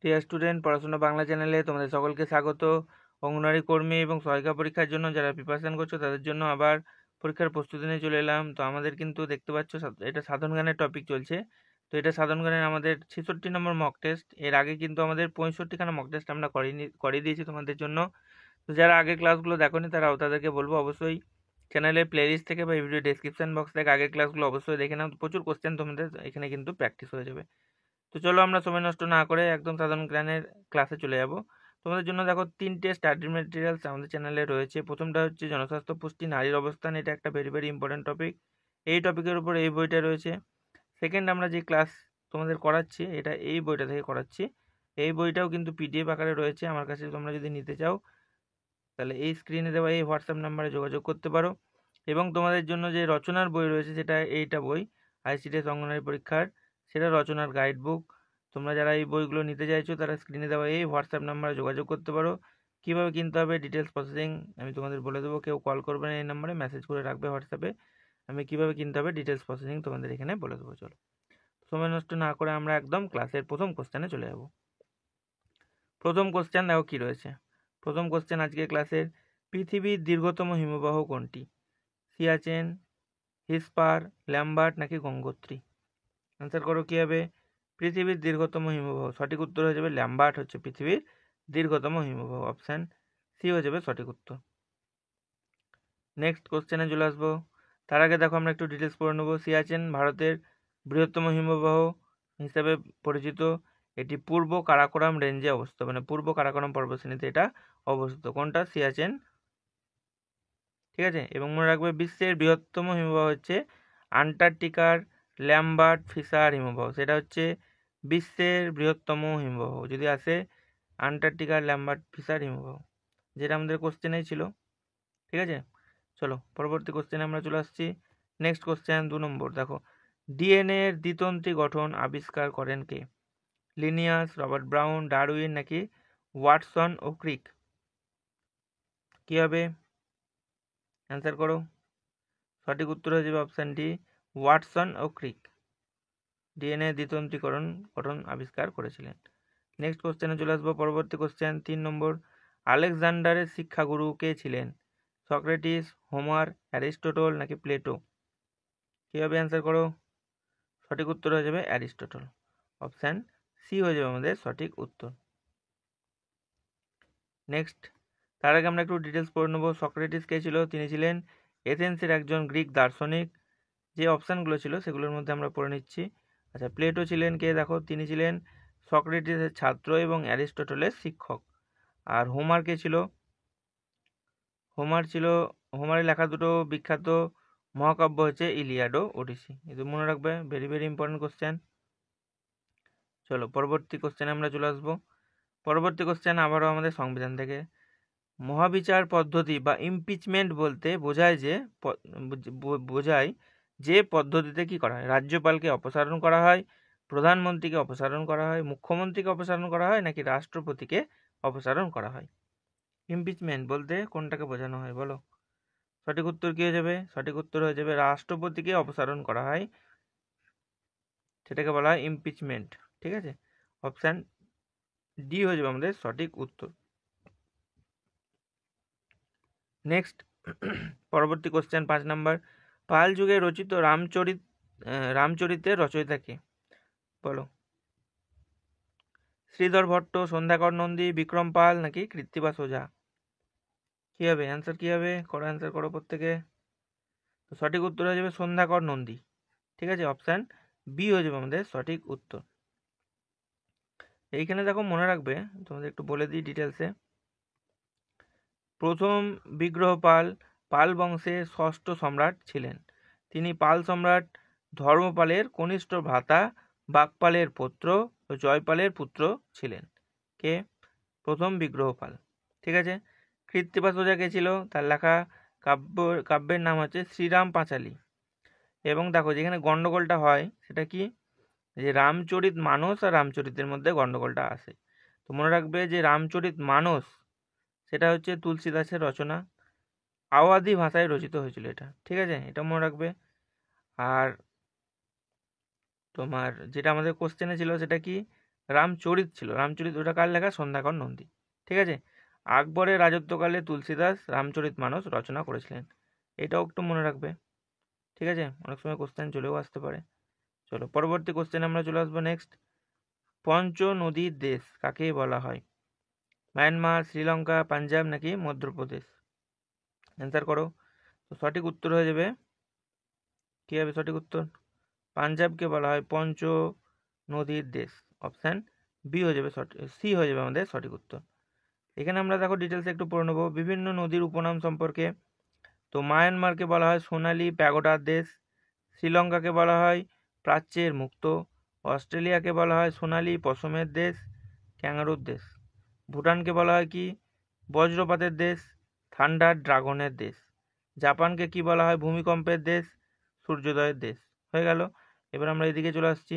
Dear student, পড়াশোনা বাংলা চ্যানেলে তোমাদের সকলকে স্বাগত। অঙ্গনওয়াড়ি কর্মী এবং সহায়িকা পরীক্ষার জন্য যারা প্রিপারেশন করছো তাদের জন্য আবার পরীক্ষার প্রস্তুতি নিয়ে চলে এলাম। তো আমাদের কিন্তু দেখতে পাচ্ছ এটা সাধারণ জ্ঞানের টপিক চলছে। তো এটা সাধারণ জ্ঞানের আমাদের 66 নম্বর মক টেস্ট। এর আগে কিন্তু আমাদের 65খানা মক টেস্ট আমরা করিয়ে দিয়েছি তোমাদের জন্য। তো যারা আগের ক্লাসগুলো দেখোনি তাদেরকে বলবো অবশ্যই চ্যানেলের প্লেলিস্ট থেকে বা ভিডিও ডেসক্রিপশন বক্স থেকে আগের ক্লাসগুলো অবশ্যই দেখে নাও। প্রচুর কোশ্চেন তোমাদের এখানে কিন্তু প্র্যাকটিস হয়ে যাবে। তো চলো আমরা সময় নষ্ট না করে একদম সাধারণ জ্ঞানের ক্লাসে চলে যাব। তোমাদের জন্য দেখো 3টে স্টাডি ম্যাটেরিয়ালস আমাদের চ্যানেলে রয়েছে। প্রথমটা হচ্ছে জনস্বাস্থ্য পুষ্টি নারীর অবস্থান, এটা একটা ভেরি ইম্পর্টেন্ট টপিক। এই টপিকের উপর এই বইটা রয়েছে। সেকেন্ড, আমরা যে ক্লাস তোমাদের করাচ্ছি এটা এই বইটা থেকে করাচ্ছি। এই বইটাও কিন্তু পিডিএফ আকারে রয়েছে আমার কাছে। তোমরা যদি নিতে চাও তাহলে এই স্ক্রিনে দেওয়া এই হোয়াটসঅ্যাপ নাম্বারে যোগাযোগ করতে পারো। এবং তোমাদের জন্য যে রচনার বই রয়েছে সেটা এইটা বই আইসিডিএস অঙ্গনওয়াড়ি পরীক্ষার, সেটা রচনার গাইড বুক। তোমরা যারা এই বইগুলো নিতে চাইছো তারা স্ক্রিনে দেওয়া এই হোয়াটসঅ্যাপ নাম্বারে যোগাযোগ করতে পারো। কীভাবে কিনতে হবে ডিটেলস প্রসেসিং আমি তোমাদের বলে দেবো। কেউ কল করবে না, এই নাম্বারে মেসেজ করে রাখবে হোয়াটসঅ্যাপে। আমি কীভাবে কিনতে হবে ডিটেলস প্রসেসিং তোমাদের এখানে বলে দেবো। চলো সময় নষ্ট না করে আমরা একদম ক্লাসের প্রথম কোশ্চেনে চলে যাব। প্রথম কোশ্চেন দেখো কী রয়েছে। প্রথম কোশ্চেন আজকে ক্লাসের, পৃথিবীর দীর্ঘতম হিমবাহ কোনটি? সিয়াচেন, হিসপার, ল্যাম্বার্ট নাকি গঙ্গোত্রী? অ্যান্সার করো কী হবে। পৃথিবীর দীর্ঘতম হিমবাহ, সঠিক উত্তর হয়ে যাবে ল্যাম্বার্ট হচ্ছে পৃথিবীর দীর্ঘতম হিমবাহ। অপশান সি হয়ে যাবে সঠিক উত্তর। নেক্সট কোশ্চেনে চলে আসবো। তার আগে দেখো আমরা একটু ডিটেলস পড়ে নেবো। সিয়াচেন ভারতের বৃহত্তম হিমবাহ হিসাবে পরিচিত। এটি পূর্ব কারাকোরাম রেঞ্জে অবস্থিত, মানে পূর্ব কারাকোরাম পর্বতশ্রেণীতে এটা অবস্থিত। কোনটা? সিয়াচেন। ঠিক আছে, এবং মনে রাখবে বিশ্বের বৃহত্তম হিমবাহ হচ্ছে আন্টার্কটিকার ল্যাম্বার্ট ফিসার হিমবাহ। সেটা হচ্ছে বিশ্বের বৃহত্তম হিমবাহ যদি আসে আন্টার্কটিকার ল্যাম্বার্ট ফিসার হিমবাহ, যেটা আমাদের কোশ্চেনেই ছিল। ঠিক আছে, চলো পরবর্তী কোশ্চেনে আমরা চলে আসছি। নেক্সট কোশ্চেন 2 নম্বর। দেখো, ডিএনএ এর দ্বিতন্ত্রী গঠন আবিষ্কার করেন কে? লিনিয়াস, রবার্ট ব্রাউন, ডারউইন নাকি ওয়াটসন ও ক্রিক? কী হবে? অ্যান্সার করো। সঠিক উত্তর হয়ে যাবে অপশান ডি, ওয়াটসন ও ক্রিক ডিএনএ দ্বিতন্ত্রীকরণ গঠন আবিষ্কার করেছিলেন। নেক্সট কোশ্চেনে চলে আসবো। পরবর্তী কোশ্চেন 3 নম্বর। আলেকজান্ডারের শিক্ষাগুরু কে ছিলেন? সক্রেটিস, হোমার, অ্যারিস্টটল নাকি প্লেটো? কীভাবে? অ্যান্সার করো। সঠিক উত্তর হয়ে যাবে অ্যারিস্টটল। অপশান সি হয়ে যাবে আমাদের সঠিক উত্তর। নেক্সট, তার আগে আমরা একটু ডিটেলস পড়ে নেবো। সক্রেটিস কে ছিল? তিনি ছিলেন এথেন্সের একজন গ্রিক দার্শনিক। যে অপশানগুলো ছিল সেগুলোর মধ্যে আমরা পড়ে নিচ্ছি। আচ্ছা, প্লেটো ছিলেন কে? দেখো, তিনি ছিলেন সক্রেটিসের ছাত্র এবং অ্যারিস্টটলের শিক্ষক। আর হোমার কে ছিল? হোমারের লেখা দুটো বিখ্যাত মহাকাব্য হচ্ছে ইলিয়াড ও ওডিসি। এটা মনে রাখবে, ভেরি ইম্পর্টেন্ট কোশ্চেন। চলো পরবর্তী কোশ্চেনে আমরা চলে আসবো। পরবর্তী কোশ্চেন আবারও আমাদের সংবিধান থেকে। মহাবিচার পদ্ধতি বা ইমপিচমেন্ট বলতে বোঝায় যে পদ্ধতিতে কি করা হয়? রাজ্যপালকে অপসারণ করা হয়, প্রধানমন্ত্রীকে অপসারণ করা হয়, মুখ্যমন্ত্রীকে অপসারণ করা হয় নাকি রাষ্ট্রপতিকে অপসারণ করা হয়? ইমপিচমেন্ট বলতে কোনটাকে বোঝানো হয় বলো? সঠিক উত্তর কী হয়ে যাবে? সঠিক উত্তর হয়ে যাবে রাষ্ট্রপতিকে অপসারণ করা হয়, সেটাকে বলা হয় ইমপিচমেন্ট। ঠিক আছে, অপশান ডি হয়ে যাবে আমাদের সঠিক উত্তর। নেক্সট, পরবর্তী কোশ্চেন 5 নম্বর। পাল যুগে রচিত রামচরিতের রচয়িতা কে? বলো। শ্রীধর ভট্ট, সন্ধ্যাকর নন্দী, বিক্রম পাল নাকি কৃত্তিবাস ওঝা? কী হবে? অ্যান্সার কী হবে? অ্যান্সার করো প্রত্যেকে। তো সঠিক উত্তর হয়ে যাবে সন্ধ্যাকর নন্দী। ঠিক আছে, অপশান বি হয়ে যাবে আমাদের সঠিক উত্তর। এইখানে দেখো মনে রাখবে, তোমাদের একটু বলে দিই ডিটেলসে। প্রথম বিগ্রহপাল পাল বংশের ষষ্ঠ সম্রাট ছিলেন। তিনি পাল সম্রাট ধর্মপালের কনিষ্ঠ ভ্রাতা বাকপালের পুত্র ও জয়পালের পুত্র ছিলেন। কে? প্রথম বিগ্রহপাল। ঠিক আছে, কৃত্তিবাস ওঝা কে ছিল? তার লেখা কাব্যের নাম হচ্ছে শ্রীরাম পাঁচালী। এবং দেখো যেখানে গণ্ডগোলটা হয় সেটা কি, যে রামচরিত মানস আর রামচরিতের মধ্যে গণ্ডগোলটা আসে। তো মনে রাখবে যে রামচরিত মানস সেটা হচ্ছে তুলসীদাসের রচনা, আওয়াধি ভাষায় রচিত হয়েছিল এটা। ঠিক আছে, এটা মনে রাখবে। আর তোমার যেটা আমাদের কোশ্চেনে ছিল সেটা কি, রামচরিত ছিল, রামচরিত ওটা কার লেখা? সন্ধ্যাকর নন্দী। ঠিক আছে, আকবরের রাজত্বকালে তুলসীদাস রামচরিত মানস রচনা করেছিলেন, এটাও একটু মনে রাখবে। ঠিক আছে, অনেক সময় কোশ্চেন চলেও আসতে পারে। চলো পরবর্তী কোশ্চেন আমরা চলে আসবো নেক্সট। পঞ্চ নদীর দেশ কাকে বলা হয়? মায়ানমার, শ্রীলঙ্কা, পাঞ্জাব নাকি মধ্যপ্রদেশ? অ্যান্সার করো। তো সঠিক উত্তর হয়ে যাবে, কি হবে সঠিক উত্তর? পাঞ্জাবকে বলা হয় পঞ্চ নদীর দেশ। অপশান বি হয়ে যাবে, সি হয়ে যাবে আমাদের সঠিক উত্তর। এখানে আমরা দেখো ডিটেলস একটু পড়ে নেবো বিভিন্ন নদীর উপনাম সম্পর্কে। তো মায়ানমারকে বলা হয় সোনালী প্যাগোডার দেশ, শ্রীলঙ্কাকে বলা হয় প্রাচ্যের মুক্ত, অস্ট্রেলিয়াকে বলা হয় সোনালী পশমের দেশ, ক্যাঙ্গারুর দেশ, ভুটানকে বলা হয় কি? বজ্রপাতের দেশ, থান্ডার ড্রাগনের দেশ, জাপানকে কি বলা হয়? ভূমিকম্পের দেশ, সূর্যোদয়ের দেশ। হয়ে গেল। এবার আমরা এদিকে চলে আসছি।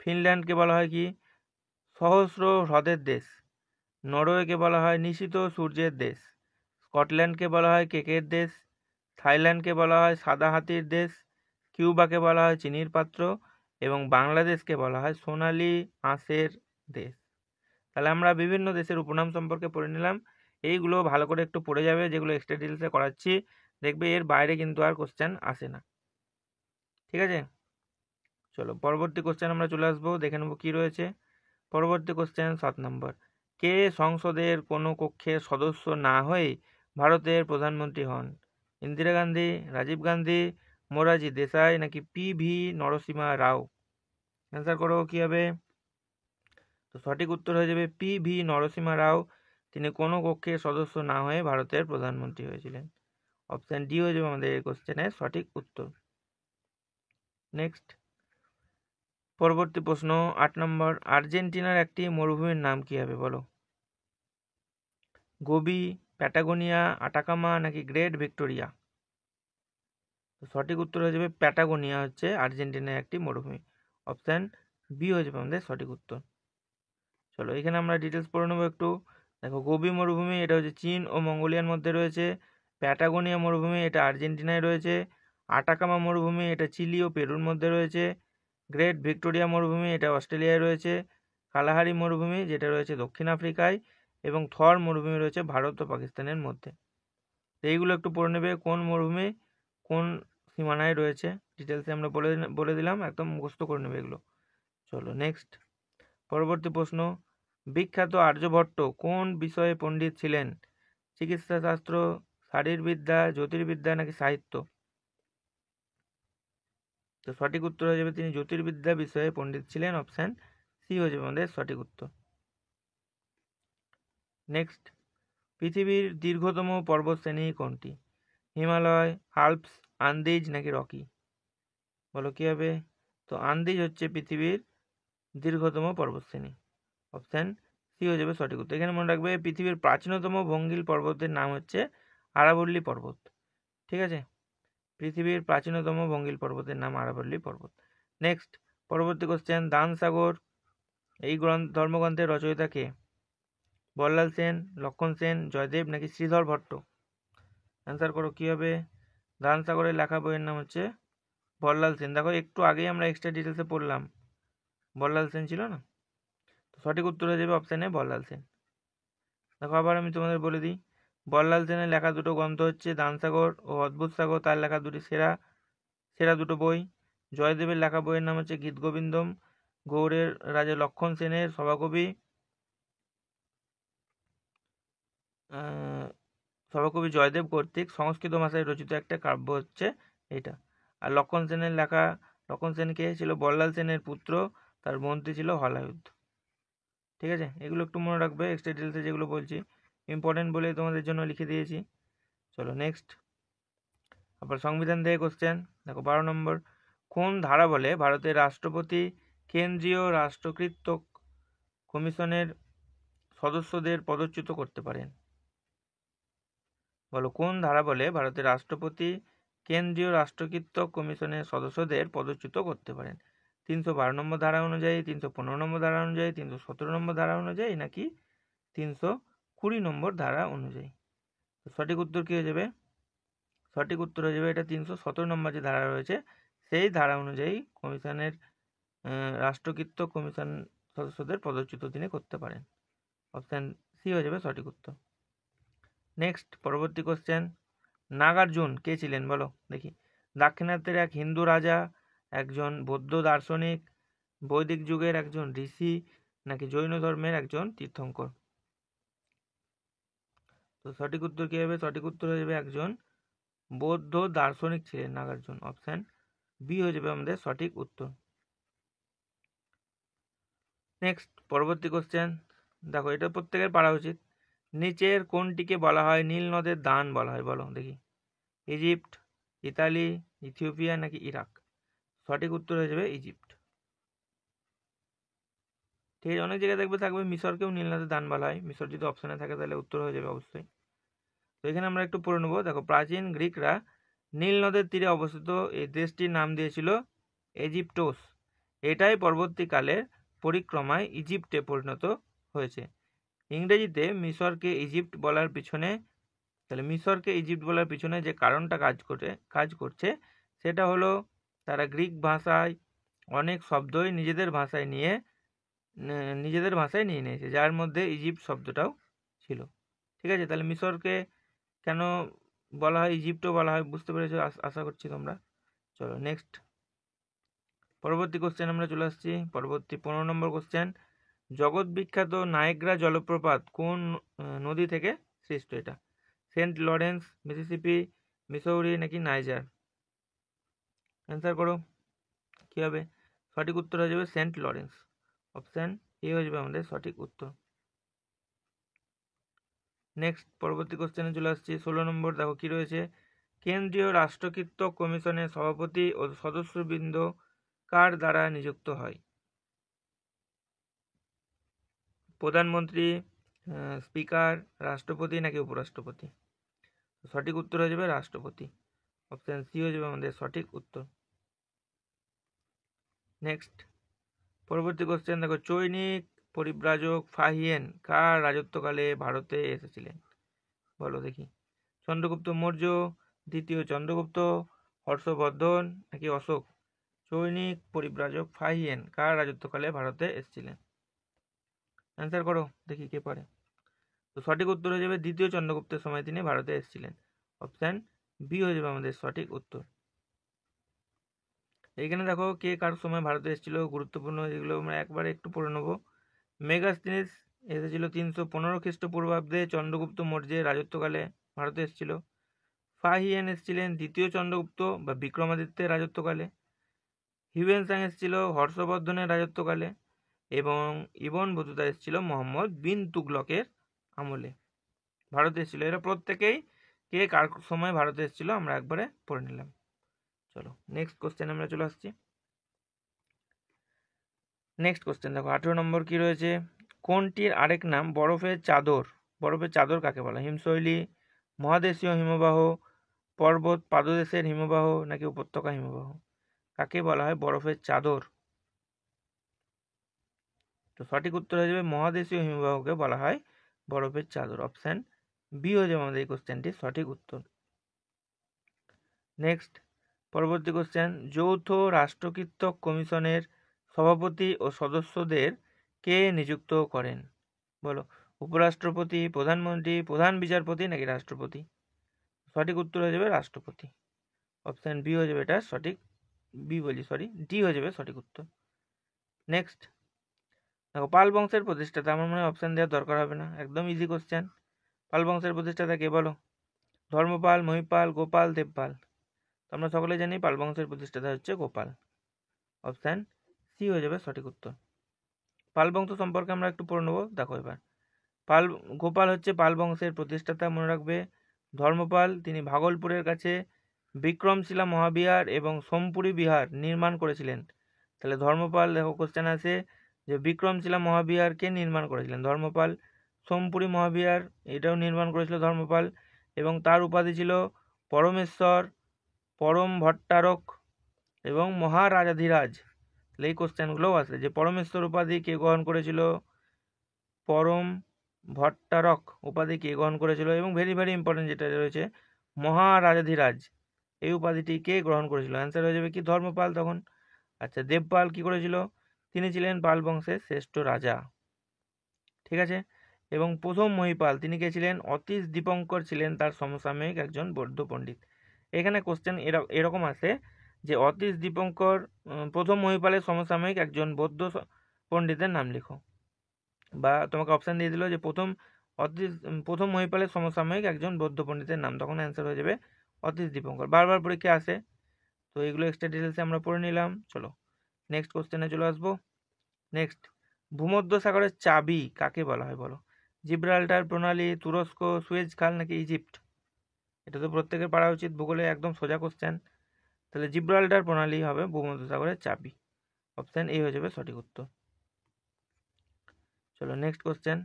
ফিনল্যান্ডকে বলা হয় কি? সহস্র হ্রদের দেশ, নরওয়েকে বলা হয় নিশীথ সূর্যের দেশ, স্কটল্যান্ডকে বলা হয় কেকের দেশ, থাইল্যান্ডকে বলা হয় সাদা হাতির দেশ, কিউবাকে বলা হয় চিনির পাত্র এবং বাংলাদেশকে বলা হয় সোনালী আঁশের দেশ। তাহলে আমরা বিভিন্ন দেশের উপনাম সম্পর্কে পড়ে নিলাম। এইগুলো ভালো করে একটু পড়ে যাবে, যেগুলো এক্সট্রা ডিটেলসে করাচ্ছি, দেখবে এর বাইরে কিন্তু আর কোশ্চেন আসে না। ঠিক আছে, চলো পরবর্তী কোশ্চেন আমরা চলে আসবো, দেখে নেবো কি রয়েছে। পরবর্তী কোশ্চেন 7 নম্বর। কে সংসদের কোনো কক্ষের সদস্য না হয়ে ভারতের প্রধানমন্ত্রী হন? ইন্দিরা গান্ধী, রাজীব গান্ধী, মোরারজি দেশাই নাকি পি.ভি. নরসিমহা রাও? অ্যান্সার করো কি হবে? তো সঠিক উত্তর হয়ে যাবে পি.ভি. নরসিমহা রাও। তিনি কোনো কক্ষের সদস্য না হয়ে ভারতের প্রধানমন্ত্রী হয়েছিলেন। অপশান ডি হয়ে যাবে আমাদের এই কোশ্চেনের সঠিক উত্তর। নেক্সট পরবর্তী প্রশ্ন 8 নম্বর। আর্জেন্টিনার একটি মরুভূমির নাম কি হবে বলো? গোবি, প্যাটাগোনিয়া, আটাকামা নাকি গ্রেট ভিক্টোরিয়া? তো সঠিক উত্তর হয়ে যাবে প্যাটাগোনিয়া হচ্ছে আর্জেন্টিনার একটি মরুভূমি। অপশান বি হয়ে যাবে আমাদের সঠিক উত্তর। চলো এখানে আমরা ডিটেলস পড়ে নেবো একটু। দেখো গোবি মরুভূমি এটা হচ্ছে চীন ও মঙ্গোলিয়ার মধ্যে রয়েছে, প্যাটাগোনিয়া মরুভূমি এটা আর্জেন্টিনায় রয়েছে, আটাকামা মরুভূমি এটা চিলি ও পেরুর মধ্যে রয়েছে, গ্রেট ভিক্টোরিয়া মরুভূমি এটা অস্ট্রেলিয়ায় রয়েছে, কালাহারি মরুভূমি যেটা রয়েছে দক্ষিণ আফ্রিকায় এবং থর মরুভূমি রয়েছে ভারত ও পাকিস্তানের মধ্যে। এইগুলো একটু পড়ে নেবে কোন মরুভূমি কোন সীমানায় রয়েছে, ডিটেলসে আমরা বলে দিলাম, একদম মুখস্থ করে নেবে এগুলো। চলো নেক্সট পরবর্তী প্রশ্ন। বিখ্যাত আর্যভট্ট কোন বিষয়ে পণ্ডিত ছিলেন? চিকিৎসা শাস্ত্র, শারীরবিদ্যা, জ্যোতির্বিদ্যা নাকি সাহিত্য? তো সঠিক উত্তর হয়ে যাবে তিনি জ্যোতির্বিদ্যা বিষয়ে পণ্ডিত ছিলেন। অপশান সি হয়ে যাবে আমাদের সঠিক উত্তর। নেক্সট পৃথিবীর দীর্ঘতম পর্বতশ্রেণী কোনটি? হিমালয়, আল্পস, আন্দিজ নাকি রকি? বলো কি হবে? তো আন্দিজ হচ্ছে পৃথিবীর দীর্ঘতম পর্বতশ্রেণী। অপশান সি হয়ে যাবে সঠিক উত্তর। এখানে মনে রাখবে পৃথিবীর প্রাচীনতম ভঙ্গিল পর্বতের নাম হচ্ছে আরাবল্লী পর্বত। ঠিক আছে, পৃথিবীর প্রাচীনতম ভঙ্গিল পর্বতের নাম আরাবল্লী পর্বত। নেক্সট পরবর্তী কোশ্চেন। দান সাগর এই ধর্মগ্রন্থের রচয়িতা কে? বল্লাল সেন, লক্ষণ সেন, জয়দেব নাকি শ্রীধর ভট্ট? অ্যান্সার করো কি হবে? দান সাগরের লেখা বইয়ের নাম হচ্ছে বল্লাল সেন। দেখো একটু আগেই আমরা এক্সট্রা ডিটেলসে পড়লাম, বল্লাল সেন ছিল না? তো সঠিক উত্তর হয়ে যাবে অপশানে বল্লাল সেন। দেখো আবার আমি তোমাদের বলে দিই, বল্লাল সেনের লেখা দুটো গ্রন্থ হচ্ছে দান সাগর ও অদ্ভুত সাগর, তার লেখা দুটি সেরা দুটো বই। জয়দেবের লেখা বইয়ের নাম হচ্ছে গীত গোবিন্দম, গৌড়ের রাজা লক্ষণ সেনের সভাকবি সভাকবি জয়দেব কর্তৃক সংস্কৃত ভাষায় রচিত একটা কাব্য হচ্ছে এটা। আর লক্ষণ সেনের লেখা, লক্ষণ সেন কে ছিল? বল্লাল সেনের পুত্র, তার মন্ত্রী ছিল হলায়ুধ। ঠিক আছে, এগুলো একটু মনে রাখবে, এক্সট্রা ডিটেলসে যেগুলো বলছি ইম্পর্টেন্ট বলে তোমাদের জন্য লিখে দিয়েছি। চলো নেক্সট আবার সংবিধান থেকে কোশ্চেন। দেখো 12 নম্বর। কোন ধারা বলে ভারতের রাষ্ট্রপতি কেন্দ্রীয় রাষ্ট্রকৃত কমিশনের সদস্যদের পদচ্যুত করতে পারেন? বলো কোন ধারা বলে ভারতের রাষ্ট্রপতি কেন্দ্রীয় রাষ্ট্রকৃত কমিশনের সদস্যদের পদচ্যুত করতে পারেন? 312 নম্বর ধারা অনুযায়ী, 315 নম্বর ধারা অনুযায়ী, 317 নম্বর ধারা অনুযায়ী নাকি 320 নম্বর ধারা অনুযায়ী? সঠিক উত্তর কি হয়ে যাবে? সঠিক উত্তর হয়ে যাবে এটা 317 নম্বর যে ধারা রয়েছে সেই ধারা অনুযায়ী কমিশনের রাষ্ট্রকৃত কমিশন সদস্যদের পদচ্যুত তিনি করতে পারেন। অপশান সি হয়ে যাবে সঠিক উত্তর। নেক্সট পরবর্তী কোশ্চেন, নাগার্জুন কে ছিলেন বলো দেখি? দাক্ষিণাত্যের এক হিন্দু রাজা, একজন বৌদ্ধ দার্শনিক, বৈদিক যুগের একজন ঋষি, নাকি জৈন ধর্মের একজন তীর্থঙ্কর? তো সঠিক উত্তর কি হবে? সঠিক উত্তর হয়ে যাবে একজন বৌদ্ধ দার্শনিক ছিলেন নাগার্জুন। অপশান বি হয়ে যাবে আমাদের সঠিক উত্তর। নেক্সট পরবর্তী কোশ্চেন, দেখো এটা প্রত্যেকের পারা উচিত। নিচের কোনটিকে বলা হয় নীল নদের দান বলা হয় বলো দেখি? ইজিপ্ট, ইতালি, ইথিওপিয়া, নাকি ইরাক? সঠিক উত্তর হয়ে যাবে ইজিপ্ট। ঠিক আছে, অনেক জায়গায় থাকবে মিশরকেও নীল নদের দান বলা হয়। মিশর যদি অপশানে থাকে তাহলে উত্তর হয়ে যাবে অবশ্যই। তো এখানে আমরা একটু পড়ে নেবো। দেখো, প্রাচীন গ্রিকরা নীল নদের তীরে অবস্থিত এই দেশটির নাম দিয়েছিল ইজিপ্টোস। এটাই পরবর্তীকালে পরিক্রমায় ইজিপ্টে পরিণত হয়েছে। ইংরেজিতে মিশরকে ইজিপ্ট বলার পিছনে, তাহলে মিশরকে ইজিপ্ট বলার পিছনে যে কারণটা কাজ করছে সেটা হলো তারা গ্রিক ভাষায় অনেক শব্দই নিজেদের ভাষায় নিয়ে নিয়েছে, যার মধ্যে ইজিপ্ট শব্দটাও ছিল। ঠিক আছে, তাহলে মিশরকে কেন বলা হয় ইজিপ্টও বলা হয় বুঝতে পেরেছো আশা করছি তোমরা। চলো নেক্সট পরবর্তী কোশ্চেন আমরা চলে আসছি। পরবর্তী 15 নম্বর কোশ্চেন, জগৎ বিখ্যাত নায়াগ্রা জলপ্রপাত কোন নদী থেকে সৃষ্ট? এটা সেন্ট লরেন্স, মিসিসিপি, মিসৌরি, নাকি নাইজার? অ্যান্সার করো কি হবে? সঠিক উত্তর হয়ে যাবে সেন্ট লরেন্স। অপশান এ হয়ে যাবে আমাদের সঠিক উত্তর। নেক্সট পরবর্তী কোশ্চেনে চলে আসছি 16 নম্বর। দেখো কি রয়েছে, কেন্দ্রীয় রাষ্ট্রকীর্ত কমিশনের সভাপতি ও সদস্যবৃন্দ কার দ্বারা নিযুক্ত হয়? প্রধানমন্ত্রী, স্পিকার, রাষ্ট্রপতি, নাকি উপরাষ্ট্রপতি? সঠিক উত্তর হয়ে যাবে রাষ্ট্রপতি। অপশান সি হয়ে যাবে আমাদের সঠিক উত্তর। নেক্সট পরবর্তী কোশ্চেন, দেখো চৈনিক পরিব্রাজক ফাহিয়েন কার রাজত্বকালে ভারতে এসেছিলেন বলো দেখি? চন্দ্রগুপ্ত মৌর্য, দ্বিতীয় চন্দ্রগুপ্ত, হর্ষবর্ধন, নাকি অশোক? চৈনিক পরিব্রাজক ফাহিয়েন কার রাজত্বকালে ভারতে এসেছিলেন? অ্যান্সার করো দেখি কে পারে। তো সঠিক উত্তর হয়ে যাবে দ্বিতীয় চন্দ্রগুপ্তের সময় তিনি ভারতে এসেছিলেন। অপশান বি হয়ে যাবে আমাদের সঠিক উত্তর। এইখানে দেখো কে কার সময় ভারতে এসেছিল, গুরুত্বপূর্ণ, যেগুলো আমরা একবারে একটু পড়ে নেবো। মেগাস্তিনিস এসেছিল 315 খ্রিস্টপূর্বাব্দে চন্দ্রগুপ্ত মৌর্যের রাজত্বকালে ভারতে এসেছিল। ফাহিয়েন এসেছিলেন দ্বিতীয় চন্দ্রগুপ্ত বা বিক্রমাদিত্যের রাজত্বকালে। হিউয়েন সাং এসেছিল হর্ষবর্ধনের রাজত্বকালে। এবং ইবন বতুতা এসেছিল মোহাম্মদ বিন তুগলকের আমলে ভারতে এসেছিল। এরা প্রত্যেকেই কে কার সময় ভারতে এসেছিল আমরা একবারে পড়ে নিলাম। চলো নেক্সট কোশ্চেন আমরা চলে আসছি। নেক্সট কোশ্চেন দেখো 18 নম্বর কি রয়েছে, কোনটির আরেক নাম বরফের চাদর? বরফের চাদর কাকে বলা? হিমশৈলী, মহাদেশীয় হিমবাহ, পর্বত পাদদেশের হিমবাহ, নাকি উপত্যকা হিমবাহ? কাকে বলা হয় বরফের চাদর? তো সঠিক উত্তর হয়ে যাবে মহাদেশীয় হিমবাহকে বলা হয় বরফের চাদর। অপশান বি হয়ে যাবে আমাদের এই কোশ্চেনটির সঠিক উত্তর। নেক্সট পরবর্তী কোশ্চেন, যৌথ রাষ্ট্রকীর্ত কমিশনের সভাপতি ও সদস্যদের কে নিযুক্ত করেন বলো? উপরাষ্ট্রপতি, প্রধানমন্ত্রী, প্রধান বিচারপতি, নাকি রাষ্ট্রপতি? সঠিক উত্তর হয়ে যাবে রাষ্ট্রপতি। অপশান বি হয়ে যাবে এটা সঠিক, ডি হয়ে যাবে সঠিক উত্তর। নেক্সট দেখো পাল বংশের প্রতিষ্ঠাতা, আমার মনে হয় অপশান দেওয়ার দরকার হবে না, একদম ইজি কোশ্চেন। পাল বংশের প্রতিষ্ঠাতা কে বলো? ধর্মপাল, মহিপাল, গোপাল, দেবপাল? আমরা সকলে জানি পাল বংশের প্রতিষ্ঠাতা হচ্ছে গোপাল। অপশান সি হয়ে যাবে সঠিক উত্তর। পাল বংশ সম্পর্কে আমরা একটু পড়ে নেবো। দেখো এবার গোপাল হচ্ছে পাল বংশের প্রতিষ্ঠাতা, মনে রাখবে। ধর্মপাল তিনি ভাগলপুরের কাছে বিক্রমশিলা মহাবিহার এবং সোমপুরী বিহার নির্মাণ করেছিলেন। তাহলে ধর্মপাল, দেখো কোশ্চেন আছে যে বিক্রমশিলা মহাবিহার কে নির্মাণ করেছিলেন? ধর্মপাল। সোমপুরী মহাবিহার এটাও নির্মাণ করেছিল ধর্মপাল, এবং তার উপাধি ছিল পরমেশ্বর, পরম ভট্টারক এবং মহারাজাধিরাজ। এই কোশ্চেনগুলোও আছে যে পরমেশ্বর উপাধি কে গ্রহণ করেছিল, পরম ভট্টারক উপাধি কে গ্রহণ করেছিল, এবং ভেরি ভেরি ইম্পর্টেন্ট যেটা রয়েছে মহারাজাধিরাজ এই উপাধিটি কে গ্রহণ করেছিল? অ্যান্সার হয়ে যাবে কি ধর্মপাল তখন। আচ্ছা দেবপাল কি করেছিল? তিনি ছিলেন পাল বংশের শ্রেষ্ঠ রাজা। ঠিক আছে। এবং প্রথম মহিপাল তিনি কে ছিলেন? অতীশ দীপঙ্কর ছিলেন তার সমসাময়িক একজন বৌদ্ধ পণ্ডিত। এখানে কোশ্চেন এরকম আছে যে অতীশ দীপঙ্কর প্রথম মহিপালের সমসাময়িক একজন বৌদ্ধ পণ্ডিতের নাম লিখো, বা তোমাকে অপশান দিয়ে দিল যে প্রথম মহিপালের সমসাময়িক একজন বৌদ্ধ পণ্ডিতের নাম, তখন অ্যান্সার হয়ে যাবে অতীশ দীপঙ্কর। বারবার পরীক্ষা আসে, তো এগুলো এক্সট্রা ডিটেলসে আমরা পড়ে নিলাম। চলো নেক্সট কোশ্চেনে চলে আসবো। নেক্সট, ভূমধ্যসাগরের চাবি কাকে বলা হয় বলো? জিব্রাল্টার প্রণালী, তুরস্ক, সুয়েজ খাল নাকি ইজিপ্ট? এটা তো প্রত্যেকের পারা উচিত, ভূগোলে একদম সোজা কোশ্চেন। তাহলে জিব্রাল্টার প্রণালী হবে ভূমধ্যসাগরের চাবি, অপশান এ হয়ে যাবে সঠিক উত্তর। চলো নেক্সট কোশ্চেন,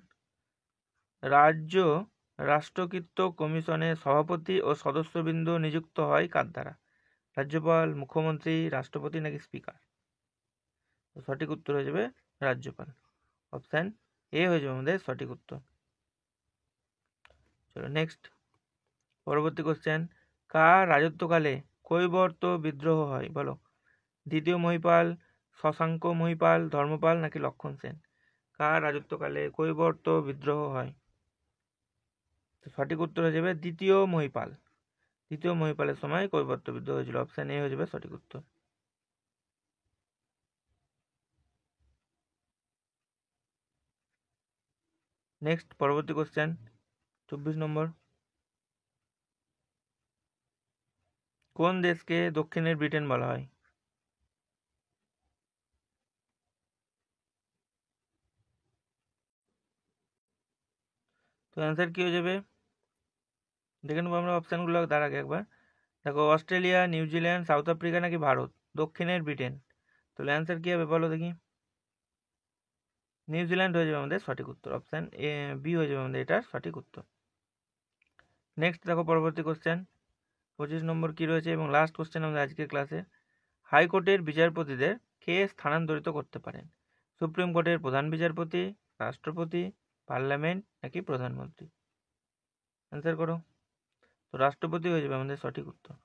রাষ্ট্রকৃত কমিশনের সভাপতি ও সদস্যবৃন্দ নিযুক্ত হয় কার দ্বারা? রাজ্যপাল, মুখ্যমন্ত্রী, রাষ্ট্রপতি নাকি স্পিকার? সঠিক উত্তর হয়ে যাবে রাজ্যপাল, অপশান এ হয়ে যাবে আমাদের সঠিক উত্তর। চলো নেক্সট, পরবর্তী কোশ্চেন, কার রাজত্বকালে কৈবর্ত বিদ্রোহ হয় বলো? দ্বিতীয় মহিপাল, শশাঙ্ক মহিপাল, ধর্মপাল নাকি লক্ষণ সেন? কার রাজত্বকালে কৈবর্ত বিদ্রোহ হয়? সঠিক উত্তর হয়ে যাবে দ্বিতীয় মহিপাল। দ্বিতীয় মহিপালের সময় কৈবর্ত বিদ্রোহ হয়েছিল, অপশান এ হয়ে যাবে সঠিক উত্তর। নেক্সট পরবর্তী কোশ্চেন 24 নম্বর, কোন দেশকে দক্ষিণের ব্রিটেন বলা হয়? তো অ্যান্সার কি হয়ে যাবে? দেখে নেবো আমরা অপশানগুলো তার আগে একবার। দেখো, অস্ট্রেলিয়া, নিউজিল্যান্ড, সাউথ আফ্রিকা নাকি ভারত? দক্ষিণের ব্রিটেন, তাহলে অ্যান্সার কি হবে বলো দেখি? নিউজিল্যান্ড হয়ে যাবে আমাদের সঠিক উত্তর, অপশান এ বি হয়ে যাবে আমাদের এটার সঠিক উত্তর। নেক্সট দেখো পরবর্তী কোশ্চেন 25 নম্বর কি রয়েছে এবং লাস্ট কোশ্চেন আমাদের আজকের ক্লাসে। হাইকোর্টের বিচারপতিদের কে স্থানান্তরিত করতে পারেন? সুপ্রিম কোর্টের প্রধান বিচারপতি, রাষ্ট্রপতি, পার্লামেন্ট নাকি প্রধানমন্ত্রী? অ্যান্সার করো। তো রাষ্ট্রপতি হয়ে যাবে আমাদের সঠিক উত্তর,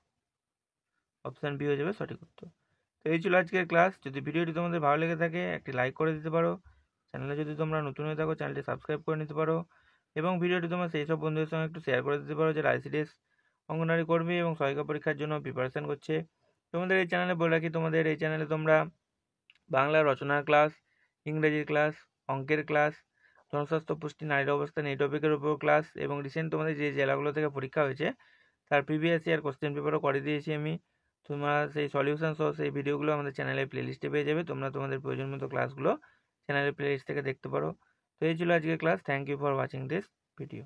অপশান বি হয়ে যাবে সঠিক উত্তর। তো এই ছিল আজকের ক্লাস। যদি ভিডিওটি তোমাদের ভালো লেগে থাকে একটি লাইক করে দিতে পারো, চ্যানেলে যদি তোমরা নতুন হয়ে থাকো চ্যানেলটি সাবস্ক্রাইব করে নিতে পারো, এবং ভিডিওটি তোমরা সেই সব বন্ধুদের সঙ্গে একটু শেয়ার করে দিতে পারো যারা আইসিডিএস অঙ্গনওয়াড়ি কর্মী এবং সহায়িকা পরীক্ষার জন্য প্রিপারেশন করছে। তোমাদের এই চ্যানেলে বলে রাখি, তোমাদের এই চ্যানেলে তোমরা বাংলা রচনার ক্লাস, ইংরেজির ক্লাস, অঙ্কের ক্লাস, জনস্বাস্থ্য, পুষ্টি, নারীর অবস্থান এই টপিকের উপর ক্লাস, এবং রিসেন্ট তোমাদের যে জেলাগুলো থেকে পরীক্ষা হয়েছে তার প্রিভিয়াস ইয়ার কোশ্চেন পেপারও করে দিয়েছি আমি। তোমরা সেই সলিউশন সহ সেই ভিডিওগুলো আমাদের চ্যানেলের প্লেলিস্টে পেয়ে যাবে, তোমরা তোমাদের প্রয়োজন মতো ক্লাসগুলো চ্যানেলের প্লেলিস্ট থেকে দেখতে পারো। তো এই ছিল আজকের class. Thank you for watching this video.